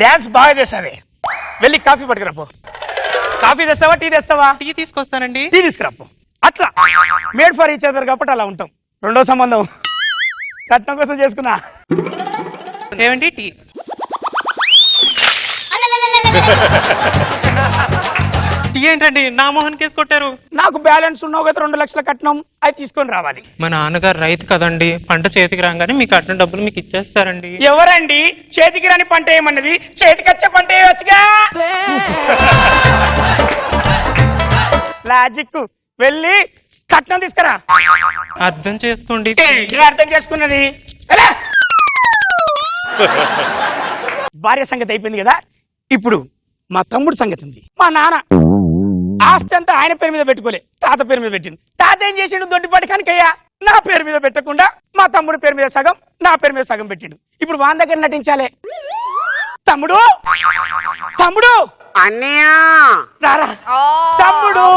Dance బాగా చేసావే, వెళ్ళి కాఫీ పట్టుకురాపో. కాఫీ తెస్తావా, టీ తెస్తావా? టీ తీసుకొస్తానండి. టీ తీసుకురాపో. అట్లా మేడ్ ఫర్ ఈచ్ అదర్ కాబట్టి అలా ఉంటాం. రెండో సంబంధం కట్నం కోసం చేసుకున్నా. ఏమండి టీ? టీ ఏంటండి నా మోహన్ కేసు కొట్టారు? నాకు బ్యాలెన్స్ ఉన్నావు కదా 2 లక్షల కట్నం, అది తీసుకొని రావాలి. మా నాన్నగారు రైతు కదండి, పంట చేతికి రాగానే మీ కట్నం డబ్బులు మీకు ఇచ్చేస్తారండి. ఎవరండి చేతికి రాని పంట ఏమన్నది? చేతికి వచ్చే పంట వేయవచ్చుగా. లాజిక్. వెళ్ళి కట్నం తీసుకురా. అర్థం చేసుకోండి. అర్థం చేసుకున్నది. భార్య సంగతి అయిపోయింది కదా, ఇప్పుడు మా తమ్ముడు సంగతి ఉంది. మా నాన్న ఆస్తి అంతా ఆయన పేరు మీద పెట్టుకోలే, తాత పేరు మీద పెట్టిండు. తాత ఏం చేసిండు? దొడ్డిపాటి కనుకయ్యా నా పేరు మీద పెట్టకుండా మా తమ్ముడు పేరు మీద సగం, నా పేరు మీద సగం పెట్టిండు. ఇప్పుడు వాని దగ్గర నటించాలే. తమ్ముడు, తమ్ముడు, అన్నయ్య రారా. తమ్ముడు,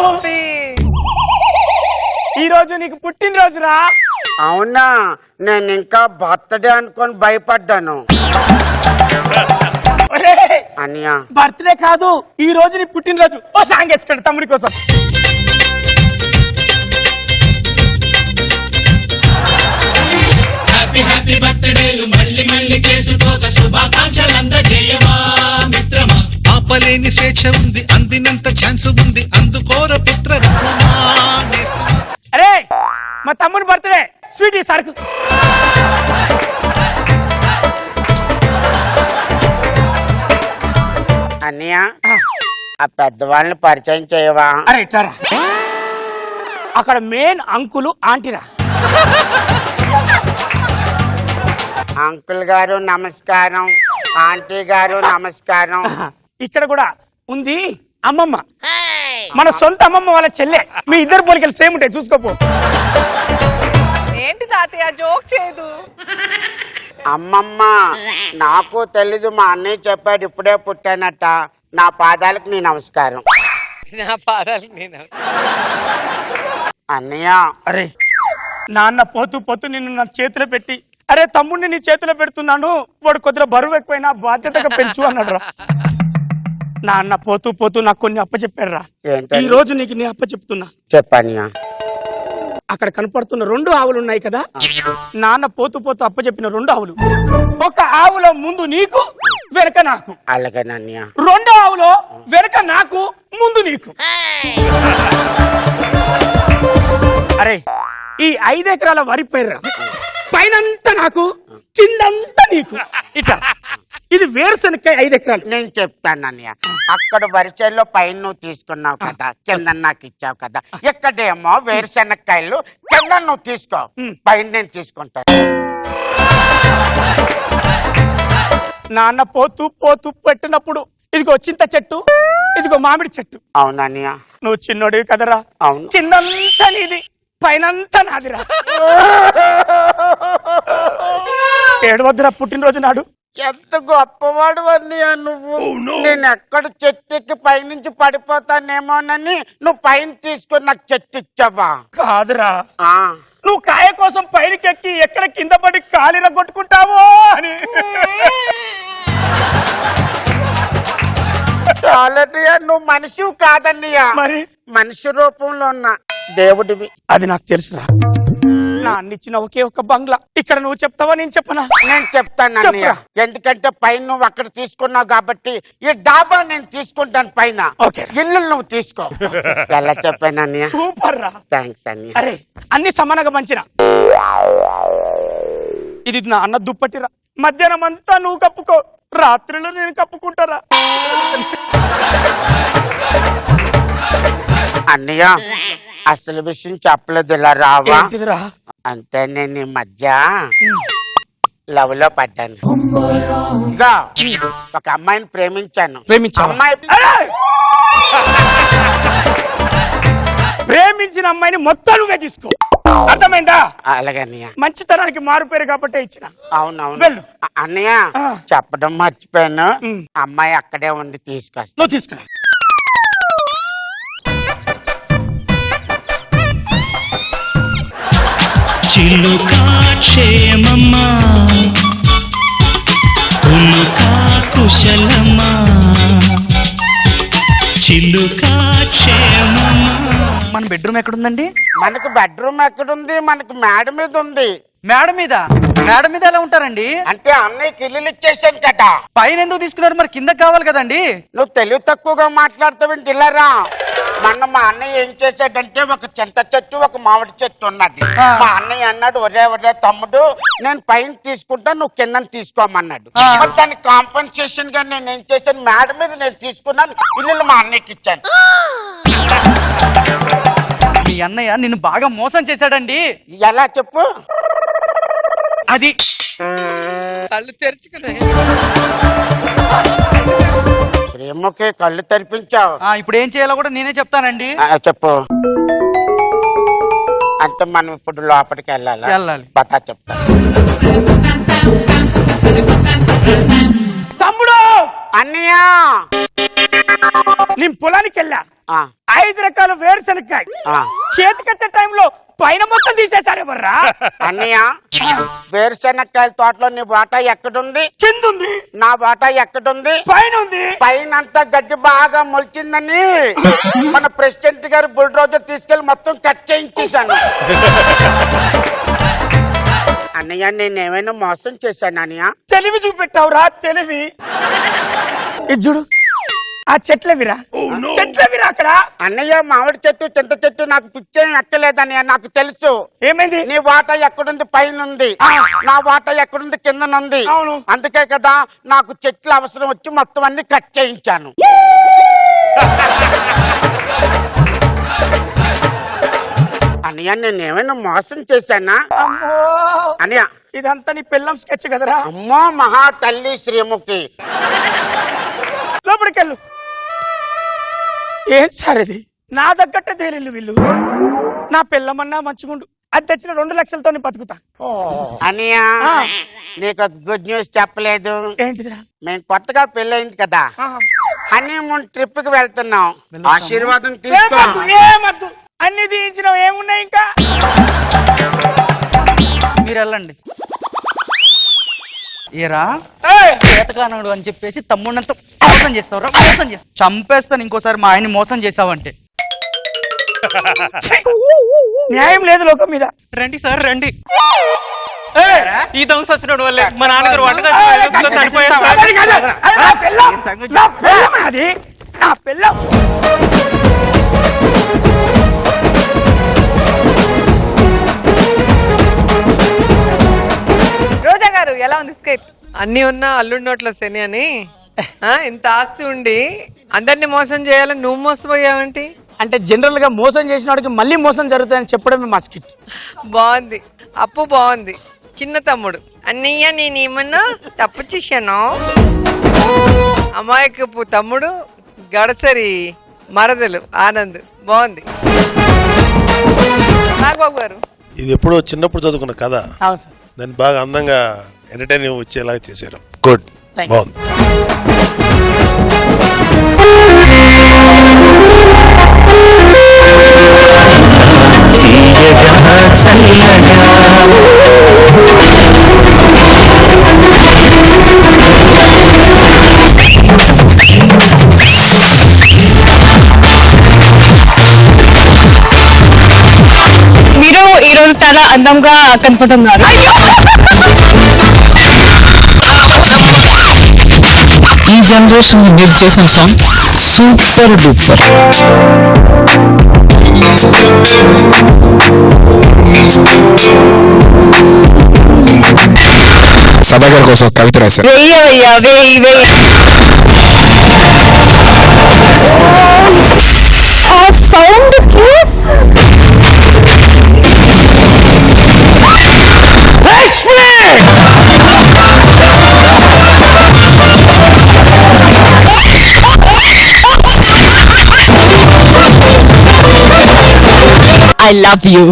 ఈ రోజు నీకు పుట్టినరోజురా. అవునా? నేను ఇంకా బర్త్డే అనుకొని భయపడ్డాను. అన్నయ్య బర్త్డే కాదు, ఈ రోజు నీ పుట్టినరోజు. ఓ సాంగ్ వేసుకోండి తమ్ముడి కోసం. హ్యాపీ హ్యాపీ బర్త్డేలు మళ్ళీ మళ్ళీ చేసుకోక శుభాకాంక్షలు అందజేయమా మిత్రమా. ఆపలేని స్వేచ్ఛ ఉంది, అందినంత ఛాన్స్ ఉంది, అందుకోర పుత్ర రత్నమా. అరే మా తమ్ముడి బర్త్డే, స్వీటీ సరుకు. అన్నయ్య ఆ పెద్దవాళ్ళని పరిచయం చేయవా? అరే ఇట్లారా, అక్కడ మెయిన్ అంకులు ఆంటీరా. అంకుల్ గారు నమస్కారం, ఆంటీ గారు నమస్కారం. ఇక్కడ కూడా ఉంది అమ్మమ్మ, మన సొంత అమ్మమ్మ వాళ్ళ చెల్లె. మీ ఇద్దరు పోలికలు సేమ్ ఉంటాయి, చూసుకోపో. ఏంటి తాతయ్య జోక్ చేయదు? అమ్మమ్మ నాకు తెలీదు, మా అన్నయ్య చెప్పాడు ఇప్పుడే పుట్టానట. నా పాదాలకు నీ నమస్కారం. నా పాదాలకు నేను అన్నయ్య అరే నాన్న పోతూ పోతూ నిన్ను నా చేతిలో పెట్టి, అరే తమ్ముడిని నీ చేతిలో పెడుతున్నాను, వాడు కొద్దిగా బరువు ఎక్కువైనా బాధ్యతగా పెంచు అన్నాడు రా. నాన్న పోతూ పోతూ నాకు కొన్ని అప్పచెప్పాడు రా. ఈ రోజు నీకు నీ అప్పచెప్తున్నా. చెప్పన్నయ్య. అక్కడ కనపడుతున్న 2 ఆవులు ఉన్నాయి కదా, నాన్న పోతూ పోతూ అప్పచెప్పిన 2 ఆవులు. ఒక ఆవులో ముందు నీకు, వెనక నాకు. అలాగేనన్నయ్య. 2 ఆవులో వెనక నాకు, ముందు నీకు. అరే ఈ 5 ఎకరాల వరి పైరు పైనంతా నాకు, కిందంతా నీకు. ఇట్లా ఇది వేరుశనక్కాయ 5 ఎకరాలు. నేను చెప్తాను అన్నయ్య. అక్కడ వరిచేల్లో పైన నువ్వు తీసుకున్నావు కదా, కింద నాకు ఇచ్చావు కదా. ఎక్కడేమో వేరుశనక్కాయలు, కింద నువ్వు తీసుకో, పైన నేను తీసుకుంటాను. నాన్న పోతూ పోతూ పెట్టినప్పుడు ఇదిగో చింత చెట్టు, ఇదిగో మామిడి చెట్టు. అవునన్నయ్య. నువ్వు చిన్నోడివి కదరా. అవును. కిందంతా నీది, పైనంతా నాదిరా. ఏడవద్దురా పుట్టినరోజు నాడు. ఎంత గొప్పవాడు అన్నయ్య నువ్వు. నేను ఎక్కడ చెట్టుకి పైనుంచి పడిపోతానేమోనని నువ్వు పైన తీసుకొని నాకు చెట్టు ఇచ్చావా? కాదురా, ఆ నువ్వు కాయ కోసం పైనకెక్కి ఎక్కడ కింద పడి కాలిర కొట్టుకుంటావో అని. చాలన్నయ్య, నువ్వు మనిషివి కాదన్నయ్య, మరి మనిషి రూపంలో ఉన్న దేవుడివి. అది నాకు తెలుసురా. నాన్నిచ్చిన ఒకే ఒక బంగ్లా. ఇక్కడ నువ్వు చెప్తావా నేను చెప్పనా? నేను చెప్తాను అన్నయ్య. ఎందుకంటే పైన నువ్వు అక్కడ తీసుకున్నావు కాబట్టి ఈ డాబా నేను తీసుకుంటాను పైన. ఇల్లు నువ్వు తీసుకో. ఎలా చెప్పాను అన్నయ్య? సూపర్ రా. థ్యాంక్స్ అన్నయ్య. అరే అన్ని సమానంగా పంచినా. ఇది నా అన్న దుప్పటిరా. మధ్యాహ్నం అంతా నువ్వు కప్పుకో, రాత్రిలో నేను కప్పుకుంటారా. అన్నయ్య అసలు విషయం చెప్పలేదు, ఇలా రావా? అంటే నేను ఈ మధ్య లవ్ లో పడ్డాను. ఒక అమ్మాయిని ప్రేమించాను. అమ్మాయి ప్రేమించిన అమ్మాయిని మొత్తం నువ్వే తీసుకో, అర్థమైందా? అలాగే అన్నయ్య. మంచితనానికి మారు పేరు కాబట్టి ఇచ్చిన. అవునవును అన్నయ్య, చెప్పడం మర్చిపోయాను. అమ్మాయి అక్కడే ఉంది, తీసుకొస్తా. నువ్వు తీసుకురా. చిలుకా క్షేమమ్మా, పులుకా కుశల చిలుకా క్షేమమా. మన బెడ్రూమ్ ఎక్కడుందండి? మనకు బెడ్రూమ్ ఎక్కడుంది? మనకు మేడ మీద ఉంది. మేడ మీద? మేడ మీద ఎలా ఉంటారండి? అంటే అన్నయ్యకి ఇల్లు ఇచ్చేసాను కదా. పైన ఎందుకు తీసుకున్నారు? మరి కింద కావాలి కదండి. నువ్వు తెలివి తక్కువగా మాట్లాడతావేంటి? ఇల్లారా, మొన్న మా అన్నయ్య ఏం చేశాడంటే ఒక చింత చెట్టు ఒక మామిడి చెట్టు ఉన్నది. మా అన్నయ్య అన్నాడు, ఒరే ఒరే తమ్ముడు, నేను పైన తీసుకుంటా, నువ్వు కింద తీసుకోమన్నాడు. మరి దానికి కాంపన్సేషన్ గా నేను ఏం చేశాను, మేడ మీద నేను తీసుకున్నాను, ఇల్లు మా అన్నయ్యకి ఇచ్చాను. మీ అన్నయ్య నిన్ను బాగా మోసం చేశాడండి. ఎలా చెప్పు? అది కళ్ళు తెరుచుకున్నాయి. ప్రేమకే కళ్ళు తెరిపించావు. ఇప్పుడు ఏం చేయాలో కూడా నేనే చెప్తానండి. చెప్పు. అంటే మనం ఇప్పుడు లోపలికి వెళ్ళాలి. పతా చెప్తా. తమ్ముడు, అన్నయ్య, నేను పొలానికి వెళ్ళా. 5 రకాల వేరుశనక్కాయ ఆ. చేతికొచ్చే టైంలో పైన మొత్తం తీసేశాడు ఎవర్రా? అన్నయ్య, వేరుశనక్కాయల తోటలో నీ వాటా ఎక్కడుంది? కింద ఉంది. నా వాటా ఎక్కడుంది? పైన ఉంది. పైన అంతా గడ్డి బాగా మొలిచిందని మన ప్రెసిడెంట్ గారు బుల్డోజర్ తీసుకెళ్లి మొత్తం కట్ చేయించేశాను. అన్నయ్య, నేనేమైనా మోసం చేశాను అన్నయ్య? తెలివి చూపెట్టావురా, తెలివి. ఇది చూడు, ఆ చెట్లవిరా, చెట్లవిరా అక్కడ. అన్నయ్య, మామిడి చెట్టు చింత చెట్టు నాకు పిచ్చేం ఎక్కలేదన్నయ్య, నాకు తెలుసు. ఏమైంది? నీ వాటా ఎక్కడుంది? పైన ఉంది. నా వాటా ఎక్కడుంది? కిందనుంది. అవును. అందుకే కదా నాకు చెట్లు అవసరం వచ్చి మొత్తం అన్ని కట్ చేయించాను. అన్నయ్య, నేనేమైనా మోసం చేశానా? అమ్మో, అన్నయ్య, ఇదంతా నీ పిల్లం స్కెచ్ కదరా. అమ్మో మహా తల్లి శ్రీముఖి. లోపలికెళ్ళు. ఏం సార్ ఇది? నా దగ్గట్టే తేలిల్లు వీళ్ళు. నా పిల్లమన్నా మంచిగుండు, అది తెచ్చిన 2 లక్షలతో బతుకుతా. అన్నయ్య, నీకు గుడ్ న్యూస్ చెప్పలేదు. ఏంటిదిరా? మేము కొత్తగా పెళ్ళయింది కదా, హనీమూన్ ట్రిప్ కి వెళ్తున్నాం. ఆశీర్వాదం తీసుకో. ఏమద్దు, అన్ని తీయించినావు, ఏమున్నాయి ఇంకా? మీరు వెళ్ళండి. ఏరా ఏయ్! చేతకానుడు అని చెప్పేసి తమ్ముడినంత మోసం చేస్తావు. మోసం చేస్తావు, చంపేస్తాను ఇంకోసారి మా ఆయన్ని మోసం చేసావంటే. న్యాయం లేదు లోకం మీద. రండి సార్, రండి. ఏయ్! ఈ దొంగ వచ్చినోడు వల్లే మా నాన్నగారు అది కాదు, చనిపోయారు సార్. అది కాదు, అది నా పిల్లం. నా పిల్లం అది, నా పిల్లం. రోజా గారు ఎలా ఉంది స్కెచ్? అన్ని ఉన్నా అల్లుడి నోట్ల శని అని. ఇంత ఆస్తి ఉండి అందరినీ మోసం చేయాలని నువ్వు మోసపోయావంటి? అంటే జనరల్ గా మోసం చేసిన వాడికి మళ్ళీ మోసం జరుగుతుందని చెప్పడమే మా స్కిట్. బాగుంది, అప్పు బాగుంది. చిన్న తమ్ముడు, అన్నయ్య నేనేమన్నా తప్పు చేశాను? అమాయకపు తమ్ముడు, గడసరి మరదలు ఆనంద్. బాగుంది. నాగబాబు గారు, ఇది ఎప్పుడో చిన్నప్పుడు చదువుకున్న కథ, అవును సార్. దాన్ని బాగా అందంగా ఎంటర్టైన్ వచ్చేలాగా చేశారు. Good, Thank you. బాగుంది. మీరు ఈ రోజు చాలా అందంగా కనపడుతున్నారు. ఈ జనరేషన్ బిల్డ్ చేసిన సాంగ్ సూపర్ డూపర్. సభా గారి కోసం కవిత రాశారు. వెయ్యవయ్యా వెయ్యి వెయ్యి. ఆ సౌండ్ కి I love you.